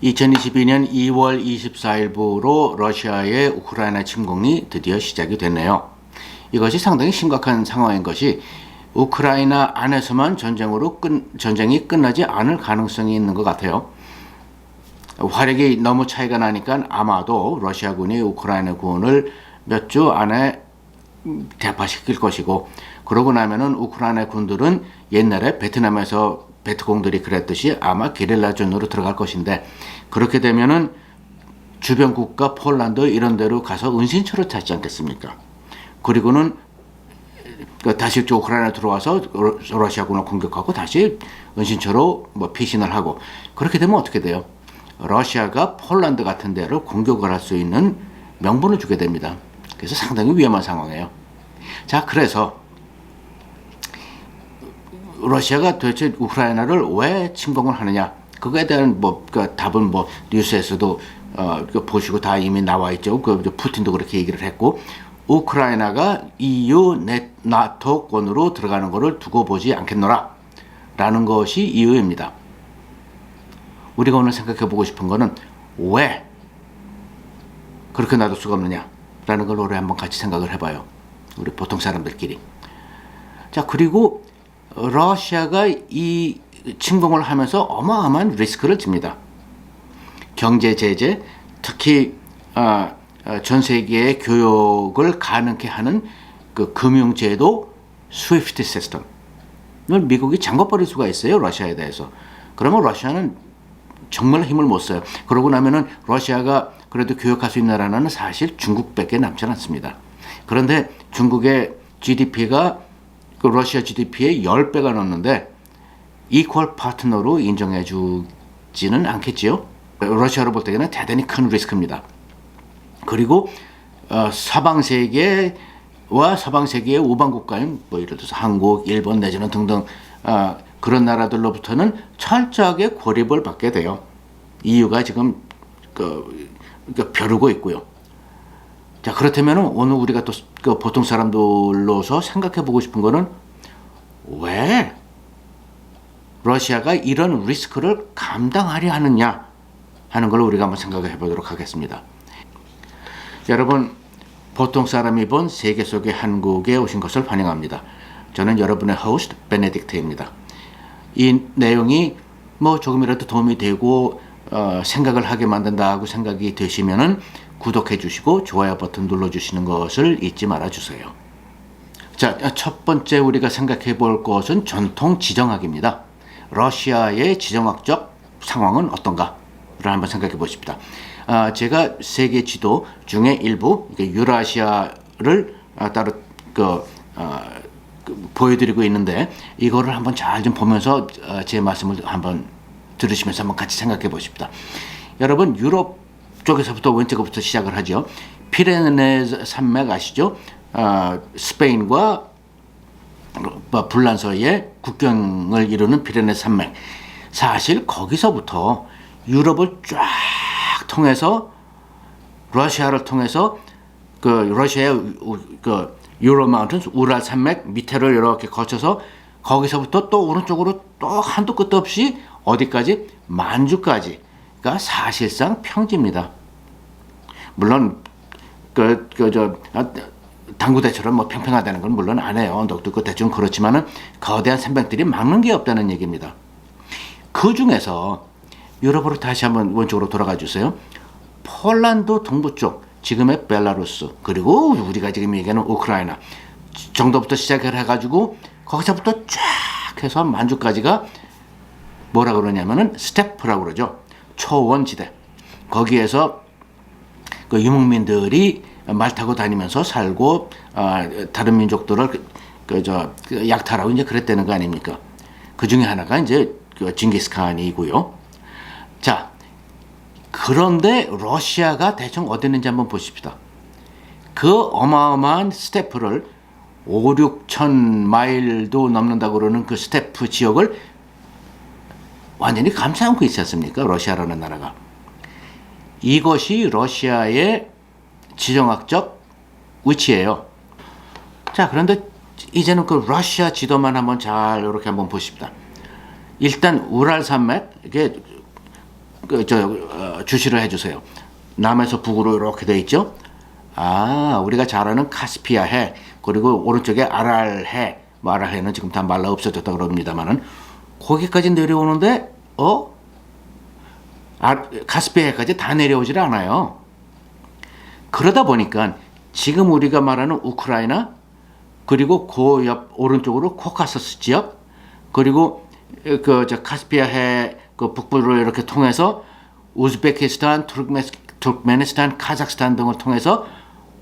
2022년 2월 24일부로 러시아의 우크라이나 침공이 드디어 시작이 됐네요. 이것이 상당히 심각한 상황인 것이 우크라이나 안에서만 전쟁이 끝나지 않을 가능성이 있는 것 같아요. 화력이 너무 차이가 나니까 아마도 러시아군이 우크라이나군을 몇 주 안에 대파시킬 것이고, 그러고 나면은 우크라이나 군들은 옛날에 베트남에서 베트공들이 그랬듯이 아마 게릴라전으로 들어갈 것인데, 그렇게 되면은 주변 국가 폴란드 이런 데로 가서 은신처를 찾지 않겠습니까? 그리고는 다시 우크라이나 들어와서 러시아군을 공격하고 다시 은신처로 피신을 하고, 그렇게 되면 어떻게 돼요? 러시아가 폴란드 같은 데를 공격을 할 수 있는 명분을 주게 됩니다. 그래서 상당히 위험한 상황이에요. 자, 그래서 러시아가 도대체 우크라이나를 왜 침공을 하느냐? 그거에 대한 답은 뉴스에서도 보시고 다 이미 나와 있죠. 푸틴도 그렇게 얘기를 했고, 우크라이나가 EU 나토권으로 들어가는 것을 두고 보지 않겠노라 라는 것이 이유입니다. 우리가 오늘 생각해 보고 싶은 거는 왜 그렇게 놔둘 수가 없느냐 라는 걸 우리 한번 같이 생각을 해봐요. 우리 보통 사람들끼리. 자, 그리고 러시아가 이 침공을 하면서 어마어마한 리스크를 집니다. 경제 제재, 특히 전 세계의 교역을 가능케 하는 그 금융제도 스위프트 시스템을 미국이 잠궈버릴 수가 있어요. 러시아에 대해서. 그러면 러시아는 정말 힘을 못 써요. 그러고 나면은 러시아가 그래도 교역할 수 있는 나라는 사실 중국밖에 남지 않습니다. 그런데 중국의 GDP가 러시아 GDP의 10배가 넘는데 이퀄 파트너로 인정해 주지는 않겠지요. 러시아로 볼 때는 대단히 큰 리스크입니다. 그리고 서방 세계와 서방 세계의 우방 국가인 예를 들어서 한국, 일본 내지는 등등 그런 나라들로부터는 철저하게 고립을 받게 돼요. EU가 지금 벼르고 있고요. 자, 그렇다면 오늘 우리가 또 보통 사람들로서 생각해 보고 싶은 거는 왜 러시아가 이런 리스크를 감당하려 하느냐 하는 걸 우리가 한번 생각해 보도록 하겠습니다. 여러분, 보통 사람이 본 세계 속의 한국에 오신 것을 환영합니다. 저는 여러분의 호스트 베네딕트입니다. 이 내용이 조금이라도 도움이 되고 생각을 하게 만든다고 생각이 되시면은 구독해 주시고 좋아요 버튼 눌러 주시는 것을 잊지 말아 주세요. 자, 첫 번째 우리가 생각해 볼 것은 전통 지정학입니다. 러시아의 지정학적 상황은 어떤가를 한번 생각해 보십시다. 제가 세계 지도 중에 일부 유라시아를 따로 보여드리고 있는데, 이거를 한번 잘 좀 보면서 제 말씀을 한번 들으시면서 한번 같이 생각해 보십시다. 여러분, 유럽 쪽에서부터 왼쪽부터 시작을 하죠. 피레네 산맥 아시죠? 스페인과 불란서의 국경을 이루는 피레네 산맥. 사실 거기서부터 유럽을 쫙 통해서 러시아를 통해서 러시아의 유로 마운틴스 우랄 산맥 밑에를 이렇게 거쳐서 거기서부터 또 오른쪽으로 또 한도 끝도 없이 어디까지? 만주까지가 사실상 평지입니다. 물론 당구대처럼 평평하다는 건 물론 안 해요. 언덕도 있고 대충 그렇지만은 거대한 산맥들이 막는 게 없다는 얘기입니다. 그 중에서 유럽으로 다시 한번 원쪽으로 돌아가 주세요. 폴란드 동부 쪽, 지금의 벨라루스, 그리고 우리가 지금 얘기하는 우크라이나 정도부터 시작을 해가지고 거기서부터 쫙 해서 만주까지가 뭐라 그러냐면은 스테프라고 그러죠. 초원지대. 거기에서 유목민들이 말 타고 다니면서 살고 다른 민족들을 약탈하고 이제 그랬다는 거 아닙니까? 그 중에 하나가 이제 징기스칸이고요. 자, 그런데 러시아가 대충 어디 있는지 한번 보십시다. 그 어마어마한 스테프를 5, 6천 마일도 넘는다고 그러는 그 스테프 지역을 완전히 감싸 안고 있지 않습니까? 러시아라는 나라가. 이것이 러시아의 지정학적 위치예요. 자, 그런데 이제는 그 러시아 지도만 한번 잘 이렇게 한번 보십시다. 일단 우랄 산맥, 이게 주시를 해주세요. 남에서 북으로 이렇게 돼 있죠. 우리가 잘 아는 카스피아 해, 그리고 오른쪽에 아랄해, 뭐 아랄해는 지금 다 말라 없어졌다 그럽니다만은 거기까지 내려오는데 카스피아 해까지 다 내려오질 않아요. 그러다 보니까 지금 우리가 말하는 우크라이나, 그리고 그 옆 오른쪽으로 코카서스 지역, 그리고 카스피아 해 그 북부를 이렇게 통해서 우즈베키스탄, 투르크메니스탄, 카자흐스탄 등을 통해서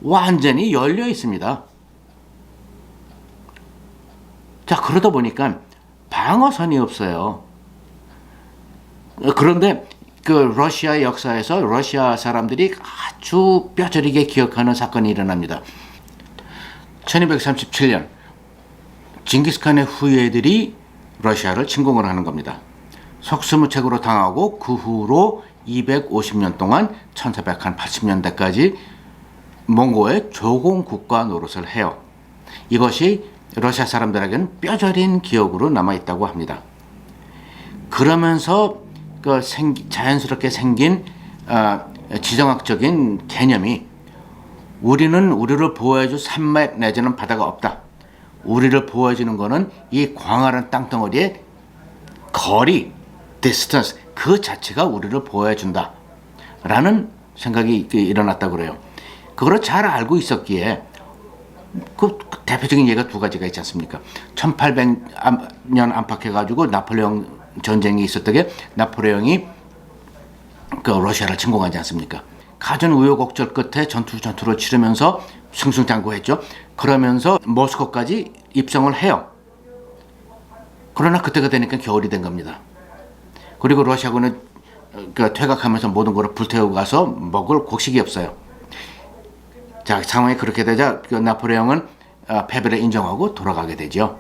완전히 열려 있습니다. 자, 그러다 보니까 방어선이 없어요. 그런데 러시아 역사에서 러시아 사람들이 아주 뼈저리게 기억하는 사건이 일어납니다. 1237년 징기스칸의 후예들이 러시아를 침공을 하는 겁니다. 속수무책으로 당하고 그 후로 250년 동안 1480년대까지 몽고의 조공국가 노릇을 해요. 이것이 러시아 사람들에게는 뼈저린 기억으로 남아있다고 합니다. 그러면서 자연스럽게 생긴 지정학적인 개념이 우리는 우리를 보호해줄 산맥 내지는 바다가 없다. 우리를 보호해주는 것은 이 광활한 땅덩어리의 거리, distance, 그 자체가 우리를 보호해준다. 라는 생각이 일어났다고 그래요. 그걸 잘 알고 있었기에 그 대표적인 예가 두 가지가 있지 않습니까? 1800년 안팎해가지고 나폴레옹 전쟁이 있었던 게 나폴레옹이 러시아를 침공하지 않습니까? 갖은 우여곡절 끝에 전투를 치르면서 승승장구했죠. 그러면서 모스크바까지 입성을 해요. 그러나 그때가 되니까 겨울이 된 겁니다. 그리고 러시아군은 퇴각하면서 모든 걸 불태우고 가서 먹을 곡식이 없어요. 자, 상황이 그렇게 되자 나폴레옹은 패배를 인정하고 돌아가게 되죠.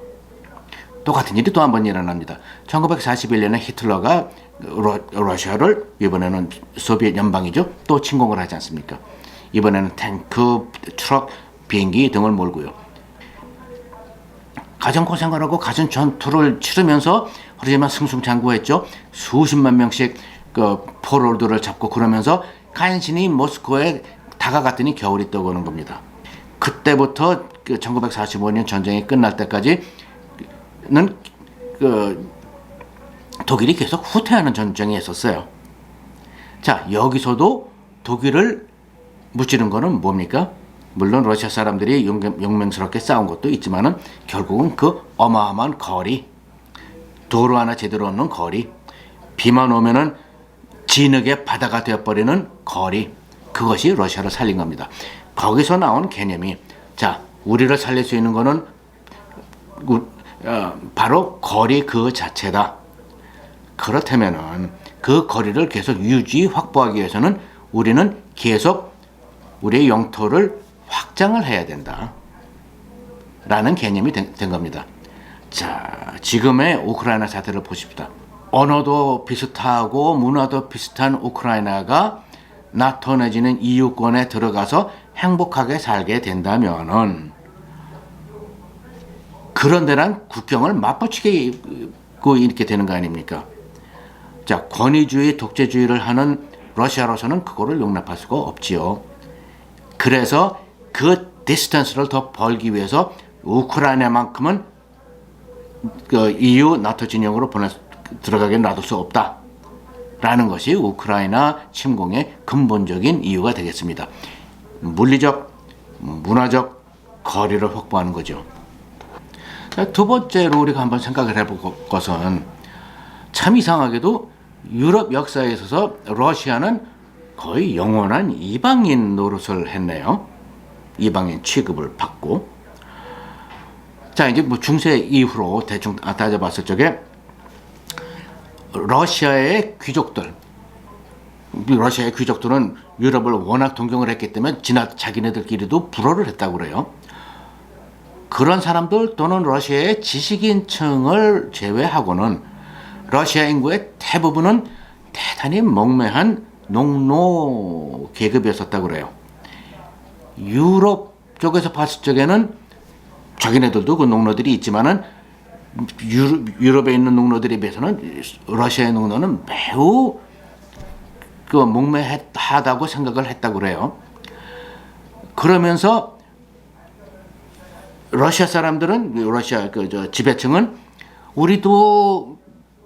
똑같은 일이 또 한 번 일어납니다. 1941년에 히틀러가 러시아를, 이번에는 소비에트 연방이죠, 또 침공을 하지 않습니까? 이번에는 탱크, 트럭, 비행기 등을 몰고요. 가장 고생을 하고 가진 전투를 치르면서 하지만 승승장구했죠. 수십만 명씩 포로들을 잡고 그러면서 간신히 모스크바에 다가갔더니 겨울이 떠오는 겁니다. 그때부터 1945년 전쟁이 끝날 때까지는 독일이 계속 후퇴하는 전쟁이 있었어요. 자, 여기서도 독일을 무찌른 거는 뭡니까? 물론 러시아 사람들이 용맹스럽게 싸운 것도 있지만은 결국은 그 어마어마한 거리, 도로 하나 제대로 없는 거리, 비만 오면은 진흙의 바다가 되어버리는 거리, 그것이 러시아를 살린 겁니다. 거기서 나온 개념이, 자, 우리를 살릴 수 있는 거는 바로 거리 그 자체다. 그렇다면은 그 거리를 계속 확보하기 위해서는 우리는 계속 우리의 영토를 확장을 해야 된다. 라는 개념이 된 겁니다. 자, 지금의 우크라이나 사태를 보십시다. 언어도 비슷하고 문화도 비슷한 우크라이나가 나토 내지는 EU권에 들어가서 행복하게 살게 된다면은 그런 데랑 국경을 맞붙이게 이렇게 되는 거 아닙니까? 자, 권위주의, 독재주의를 하는 러시아로서는 그거를 용납할 수가 없지요. 그래서 그 디스턴스를 더 벌기 위해서 우크라이나만큼은 EU 나토 진영으로 들어가게 놔둘 수 없다. 라는 것이 우크라이나 침공의 근본적인 이유가 되겠습니다. 물리적, 문화적 거리를 확보하는 거죠. 두 번째로 우리가 한번 생각을 해볼 것은 참 이상하게도 유럽 역사에 있어서 러시아는 거의 영원한 이방인 노릇을 했네요. 이방인 취급을 받고. 자, 이제 중세 이후로 대충 따져봤을 적에 러시아의 귀족들은 유럽을 워낙 동경을 했기 때문에 자기네들끼리도 불어를 했다고 그래요. 그런 사람들 또는 러시아의 지식인층을 제외하고는 러시아 인구의 대부분은 대단히蒙昧한 농노 계급이었었다고 그래요. 유럽 쪽에서 봤을 적에는 자기네들도 그 농노들이 있지만은 유럽에 있는 농노들에 비해서는 러시아의 농노는 매우 그 몽매하다고 생각을 했다고 그래요. 그러면서 러시아 사람들은, 러시아 지배층은 우리도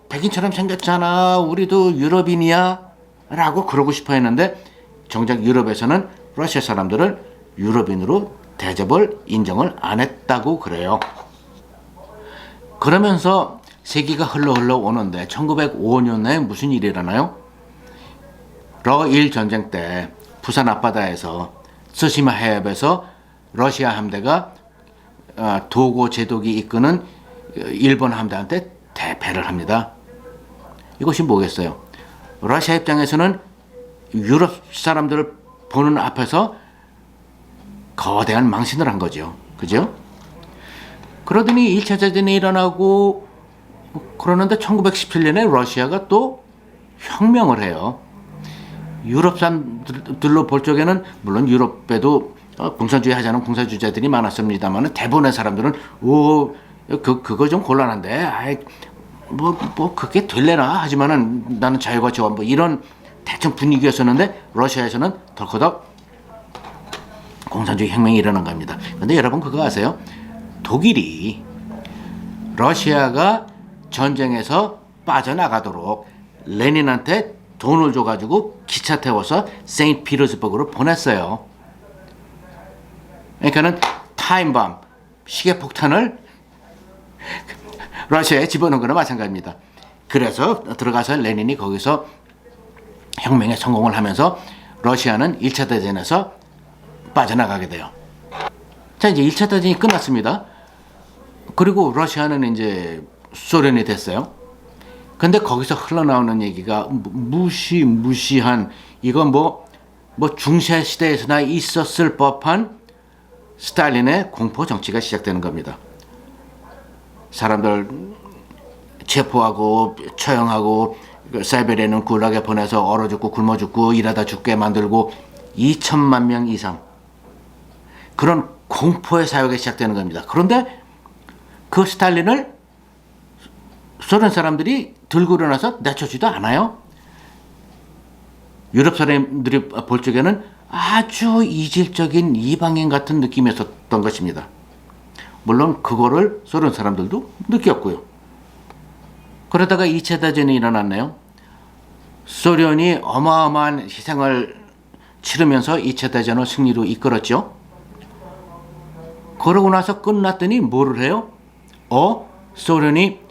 백인처럼 생겼잖아, 우리도 유럽인이야 라고 그러고 싶어 했는데, 정작 유럽에서는 러시아 사람들을 유럽인으로 대접을 인정을 안 했다고 그래요. 그러면서 세기가 흘러 오는데 1905년에 무슨 일이 일어나요? 러일 전쟁 때 부산 앞바다에서 스시마 해협에서 러시아 함대가 도고 제독이 이끄는 일본 함대한테 대패를 합니다. 이것이 뭐겠어요? 러시아 입장에서는 유럽 사람들을 보는 앞에서 거대한 망신을 한 거죠. 그죠? 그러더니 1차 대전이 일어나고 그러는데 1917년에 러시아가 또 혁명을 해요. 유럽 사람들로 볼 적에는 물론 유럽에도 공산주의 하자는 공산주의자들이 많았습니다만 대부분의 사람들은 그거 좀 곤란한데 아이 뭐 그게 될래나 하지만은 나는 자유가 좋아 뭐 이런 대충 분위기였었는데 러시아에서는 덜커덕 공산주의 혁명이 일어난 겁니다. 그런데 여러분 그거 아세요? 독일이 러시아가 전쟁에서 빠져나가도록 레닌한테 돈을 줘가지고 기차 태워서 세인트피터스버그로 보냈어요. 그러니까는 타임밤, 시계폭탄을 러시아에 집어넣은 거나 마찬가지입니다. 그래서 들어가서 레닌이 거기서 혁명에 성공을 하면서 러시아는 1차 대전에서 빠져나가게 돼요. 자, 이제 1차 대전이 끝났습니다. 그리고 러시아는 이제 소련이 됐어요. 근데 거기서 흘러나오는 얘기가 무시한 이건 뭐 중세 시대에서나 있었을 법한 스탈린의 공포 정치가 시작되는 겁니다. 사람들 체포하고 처형하고 사이베리아는 굴락에 보내서 얼어 죽고 굶어 죽고 일하다 죽게 만들고 2천만 명 이상 그런 공포의 사역이 시작되는 겁니다. 그런데 그 스탈린을 소련 사람들이 들고 일어나서 내쫓지도 않아요. 유럽 사람들이 볼 적에는 아주 이질적인 이방인 같은 느낌이었던 것입니다. 물론 그거를 소련 사람들도 느꼈고요. 그러다가 2차 대전이 일어났네요. 소련이 어마어마한 희생을 치르면서 2차 대전을 승리로 이끌었죠. 그러고 나서 끝났더니 뭐를 해요? 소련이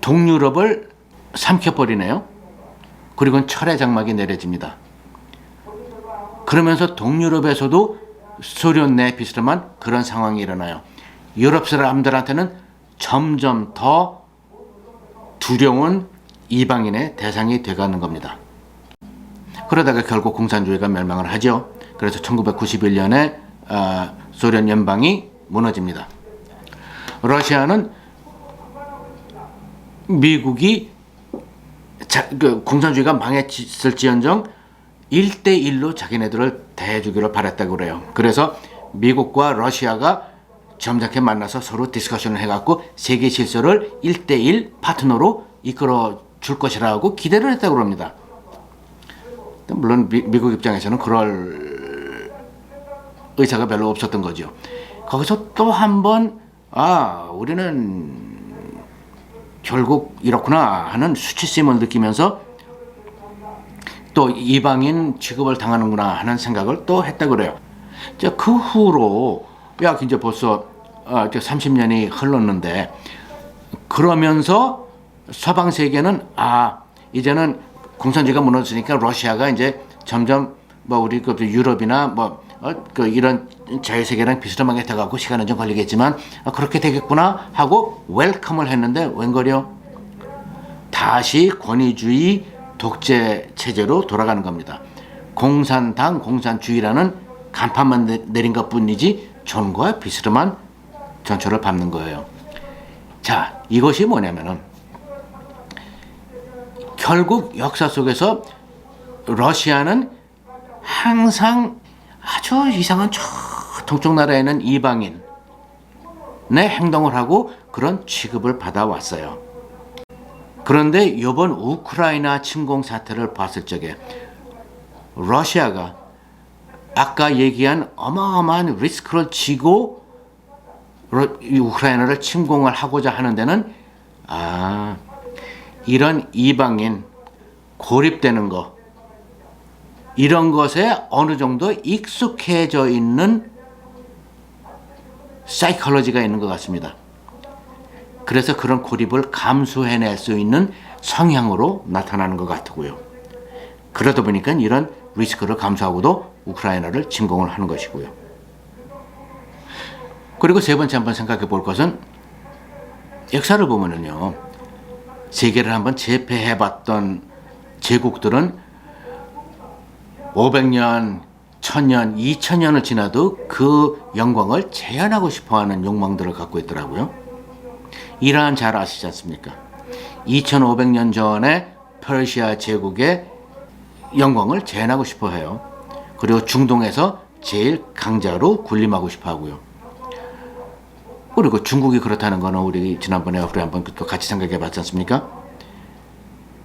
동유럽을 삼켜버리네요. 그리고 철의 장막이 내려집니다. 그러면서 동유럽에서도 소련 내 비슷한 그런 상황이 일어나요. 유럽 사람들한테는 점점 더 두려운 이방인의 대상이 돼가는 겁니다. 그러다가 결국 공산주의가 멸망을 하죠. 그래서 1991년에 소련 연방이 무너집니다. 러시아는 미국이 공산주의가 망했을지언정 1대1로 자기네들을 대해주기를 바랬다고 그래요. 그래서 미국과 러시아가 점잖게 만나서 서로 디스커션을 해갖고 세계 질서를 1대1 파트너로 이끌어 줄 것이라고 기대를 했다고 합니다. 물론 미국 입장에서는 그럴 의사가 별로 없었던 거죠. 거기서 또 한 번 우리는 결국 이렇구나 하는 수치심을 느끼면서 또 이방인 취급을 당하는구나 하는 생각을 또 했다고 그래요. 그 후로 이제 벌써 30년이 흘렀는데 그러면서 서방 세계는 이제는 공산주의가 무너지니까 러시아가 이제 점점 우리 유럽이나 이런 자유세계랑 비슷하게 돼가고 시간은 좀 걸리겠지만 그렇게 되겠구나 하고 웰컴을 했는데 웬걸요? 다시 권위주의 독재 체제로 돌아가는 겁니다. 공산당, 공산주의라는 간판만 내린 것뿐이지 전과 비스름한 전철을 밟는 거예요. 자, 이것이 뭐냐면은 결국 역사 속에서 러시아는 항상 아주 이상한 저 동쪽 나라에 있는 이방인의 행동을 하고 그런 취급을 받아왔어요. 그런데 이번 우크라이나 침공 사태를 봤을 적에 러시아가 아까 얘기한 어마어마한 리스크를 지고 우크라이나를 침공을 하고자 하는 데는 이런 이방인 고립되는 거 이런 것에 어느 정도 익숙해져 있는 사이콜로지가 있는 것 같습니다. 그래서 그런 고립을 감수해낼 수 있는 성향으로 나타나는 것 같고요. 그러다 보니까 이런 리스크를 감수하고도 우크라이나를 침공을 하는 것이고요. 그리고 세 번째 한번 생각해 볼 것은 역사를 보면은요, 세계를 한번 제패해 봤던 제국들은 500년, 1000년, 2000년을 지나도 그 영광을 재현하고 싶어하는 욕망들을 갖고 있더라고요. 이란 잘 아시지 않습니까? 2500년 전에 페르시아 제국의 영광을 재현하고 싶어 해요. 그리고 중동에서 제일 강자로 군림하고 싶어 하고요. 그리고 중국이 그렇다는 거는 우리 지난번에 우리 한번 또 같이 생각해 봤지 않습니까?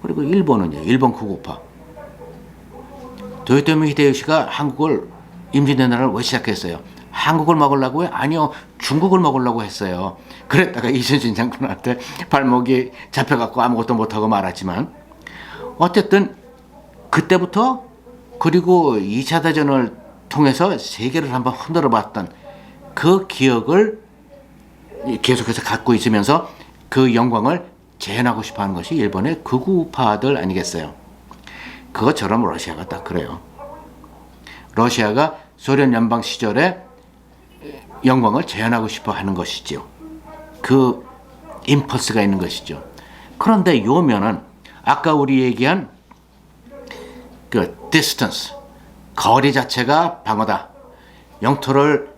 그리고 일본은요, 일본 구구파. 도요토미 히데요시가 한국을 임진왜란을 나라를 왜 시작했어요? 한국을 먹으려고요? 아니요, 중국을 먹으려고 했어요. 그랬다가 이순신 장군한테 발목이 잡혀갖고 아무것도 못하고 말았지만 어쨌든 그때부터 그리고 2차 대전을 통해서 세계를 한번 흔들어 봤던 그 기억을 계속해서 갖고 있으면서 그 영광을 재현하고 싶어 하는 것이 일본의 극우파들 아니겠어요? 그것처럼 러시아가 딱 그래요. 러시아가 소련 연방 시절에 영광을 재현하고 싶어 하는 것이죠. 그 임펄스가 있는 것이죠. 그런데 요면은 아까 우리 얘기한 그 distance, 거리 자체가 방어다. 영토를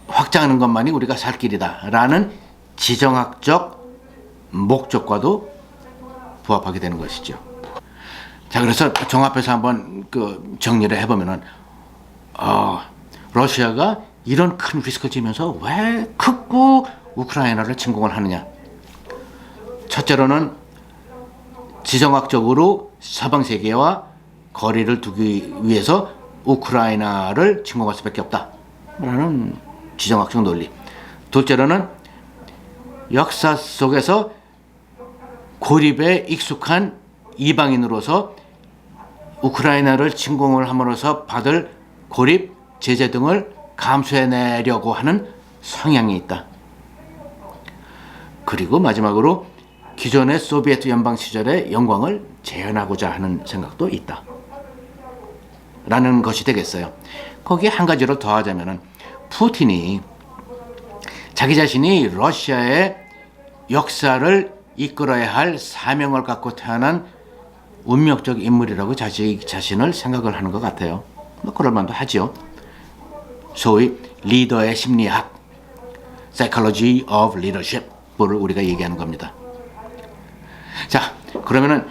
확장하는 것만이 우리가 살 길이다. 라는 지정학적 목적과도 부합하게 되는 것이죠. 자, 그래서 종합해서 한번 그 정리를 해보면은, 러시아가 이런 큰 리스크를 지면서 왜 극구 우크라이나를 침공을 하느냐. 첫째로는 지정학적으로 서방 세계와 거리를 두기 위해서 우크라이나를 침공할 수밖에 없다라는 지정학적 논리. 둘째로는 역사 속에서 고립에 익숙한 이방인으로서 우크라이나를 침공을 함으로써 받을 고립, 제재 등을 감수해내려고 하는 성향이 있다. 그리고 마지막으로 기존의 소비에트 연방 시절의 영광을 재현하고자 하는 생각도 있다. 라는 것이 되겠어요. 거기에 한 가지를 더하자면은 푸틴이 자기 자신이 러시아의 역사를 이끌어야 할 사명을 갖고 태어난 운명적 인물이라고 자신을 생각을 하는 것 같아요. 뭐 그럴 만도 하죠. 소위 리더의 심리학, Psychology of Leadership을 우리가 얘기하는 겁니다. 자, 그러면은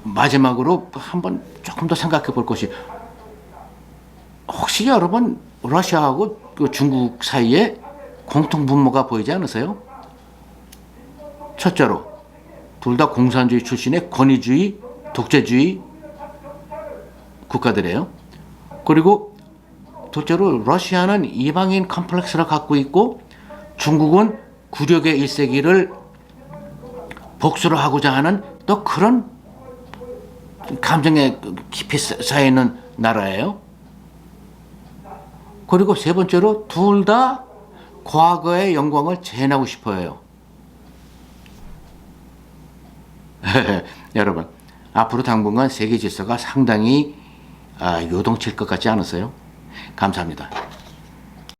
마지막으로 한번 조금 더 생각해 볼 것이, 혹시 여러분 러시아하고 중국 사이에 공통 분모가 보이지 않으세요? 첫째로 둘 다 공산주의 출신의 권위주의, 독재주의 국가들이에요. 그리고 둘째로 러시아는 이방인 컴플렉스를 갖고 있고 중국은 구력의 1세기를 복수를 하고자 하는 또 그런 감정에 깊이 쌓여있는 나라예요. 그리고 세 번째로 둘 다 과거의 영광을 재현하고 싶어 해요. 여러분, 앞으로 당분간 세계 질서가 상당히 요동칠 것 같지 않으세요? 감사합니다.